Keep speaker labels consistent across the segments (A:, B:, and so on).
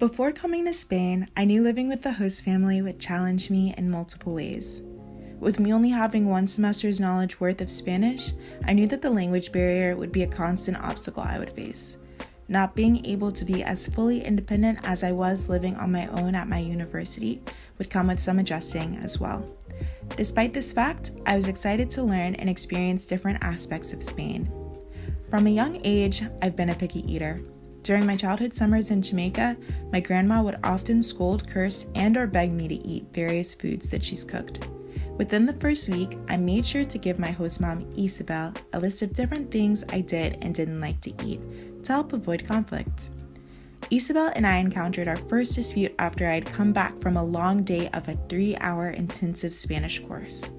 A: Before coming to Spain, I knew living with the host family would challenge me in multiple ways. With me only having one semester's knowledge worth of Spanish, I knew that the language barrier would be a constant obstacle I would face. Not being able to be as fully independent as I was living on my own at my university would come with some adjusting as well. Despite this fact, I was excited to learn and experience different aspects of Spain. From a young age, I've been a picky eater. During my childhood summers in Jamaica, my grandma would often scold, curse, and/or beg me to eat various foods that she's cooked. Within the first week, I made sure to give my host mom, Isabel, a list of different things I did and didn't like to eat to help avoid conflict. Isabel and I encountered our first dispute after I had come back from a long day of a 3-hour intensive Spanish course.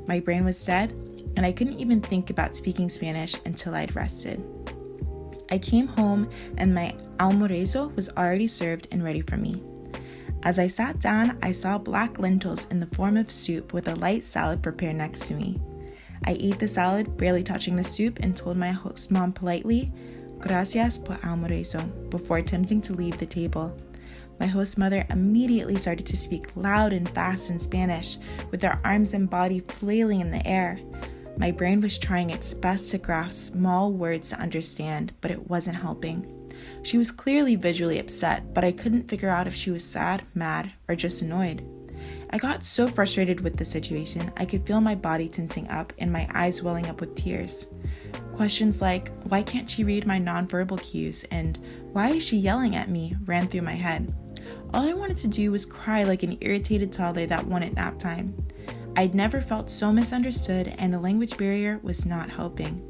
A: My brain was dead, and I couldn't even think about speaking Spanish until I'd rested. I came home and my almuerzo was already served and ready for me. As I sat down, I saw black lentils in the form of soup with a light salad prepared next to me. I ate the salad, barely touching the soup, and told my host mom politely, "Gracias por almuerzo," before attempting to leave the table. My host mother immediately started to speak loud and fast in Spanish, with her arms and body flailing in the air. My brain was trying its best to grasp small words to understand, but it wasn't helping. She was clearly visually upset, but I couldn't figure out if she was sad, mad, or just annoyed. I got so frustrated with the situation, I could feel my body tensing up and my eyes welling up with tears. Questions like, why can't she read my nonverbal cues, and why is she yelling at me, ran through my head. All I wanted to do was cry like an irritated toddler that wanted nap time. I'd never felt so misunderstood, and the language barrier was not helping.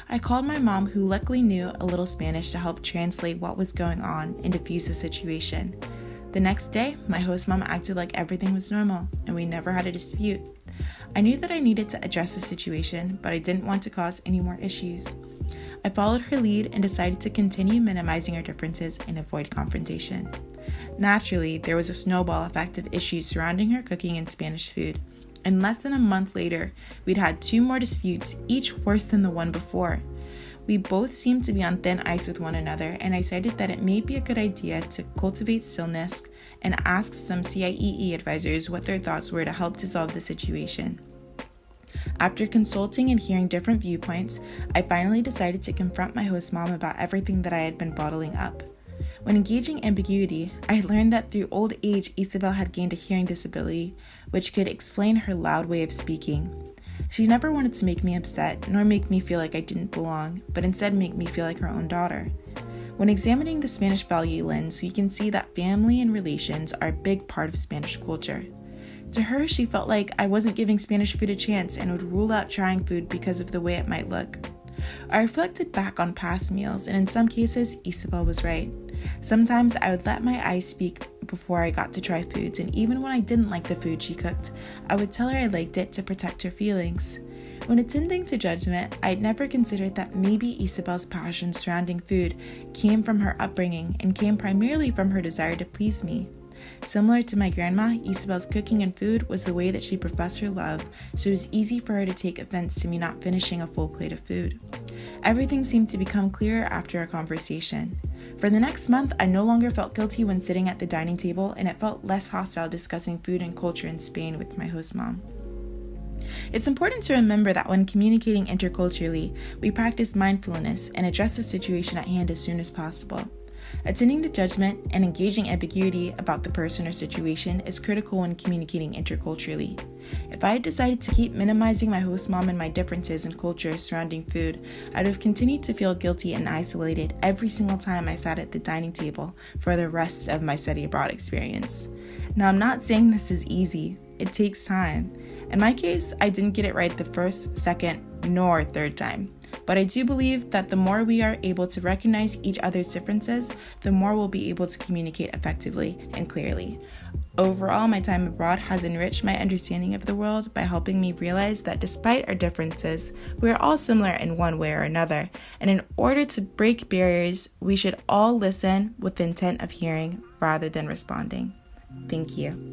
A: I called my mom, who luckily knew a little Spanish, to help translate what was going on and diffuse the situation. The next day, my host mom acted like everything was normal, and we never had a dispute. I knew that I needed to address the situation, but I didn't want to cause any more issues. I followed her lead and decided to continue minimizing our differences and avoid confrontation. Naturally, there was a snowball effect of issues surrounding her cooking and Spanish food. And less than a month later, we'd had 2 more disputes, each worse than the one before. We both seemed to be on thin ice with one another, and I decided that it may be a good idea to cultivate stillness and ask some CIEE advisors what their thoughts were to help dissolve the situation. After consulting and hearing different viewpoints, I finally decided to confront my host mom about everything that I had been bottling up. When engaging ambiguity, I learned that through old age, Isabel had gained a hearing disability, which could explain her loud way of speaking. She never wanted to make me upset, nor make me feel like I didn't belong, but instead make me feel like her own daughter. When examining the Spanish value lens, we can see that family and relations are a big part of Spanish culture. To her, she felt like I wasn't giving Spanish food a chance and would rule out trying food because of the way it might look. I reflected back on past meals, and in some cases, Isabel was right. Sometimes I would let my eyes speak before I got to try foods, and even when I didn't like the food she cooked, I would tell her I liked it to protect her feelings. When attending to judgment, I'd never considered that maybe Isabel's passion surrounding food came from her upbringing and came primarily from her desire to please me. Similar to my grandma, Isabel's cooking and food was the way that she professed her love, so it was easy for her to take offense to me not finishing a full plate of food. Everything seemed to become clearer after our conversation. For the next month, I no longer felt guilty when sitting at the dining table, and it felt less hostile discussing food and culture in Spain with my host mom. It's important to remember that when communicating interculturally, we practice mindfulness and address the situation at hand as soon as possible. Attending to judgment and engaging ambiguity about the person or situation is critical when communicating interculturally. If I had decided to keep minimizing my host mom and my differences in culture surrounding food, I'd have continued to feel guilty and isolated every single time I sat at the dining table for the rest of my study abroad experience. Now, I'm not saying this is easy. It takes time. In my case, I didn't get it right the first, second, nor third time. But I do believe that the more we are able to recognize each other's differences, the more we'll be able to communicate effectively and clearly. Overall, my time abroad has enriched my understanding of the world by helping me realize that despite our differences, we are all similar in one way or another. And in order to break barriers, we should all listen with the intent of hearing rather than responding. Thank you.